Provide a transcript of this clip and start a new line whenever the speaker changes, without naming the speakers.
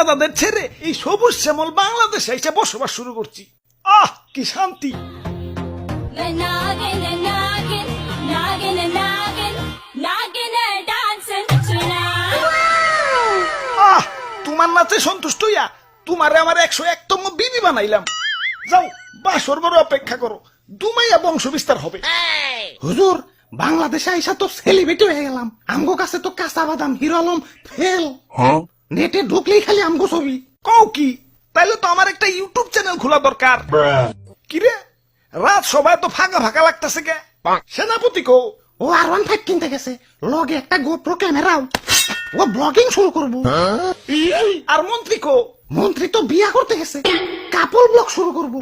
দাদাদের ছেড়ে এই সবুজ শ্যামল বাংলাদেশে এসে বসবাস শুরু করছি। আহ কি শান্তি। আহ তোমার নাচে সন্তুষ্ট হইয়া তোমারে আমার 101তম বিবি বানাইলাম। যাও বাসর বড় অপেক্ষা করো, দুমাইয়া বংশ বিস্তার হবে।
হুজুর, বাংলাদেশে আইসা তো সেলিব্রিটি হয়ে গেলাম। আমগো কাছে তো কাঁচা বাদাম হিরো আলম ফেল। নেটে ঢুকলেই খালি আমগো ছবি।
কও কি? তাইলে তো আমার একটা ইউটিউব চ্যানেল খোলা দরকার। কিরে রাত সবাই তো ফাঁকা ফাঁকা লাগতেছে কে? সেনাপতি কো?
ও R15 কিনতে গেছে, লগে একটা গোপ্রো ক্যামেরাও। ও ব্লগিং শুরু করবো।
আর মন্ত্রী কো?
মন্ত্রী তো বিয়া করতে গেছে, কাপল ব্লগ শুরু করবো।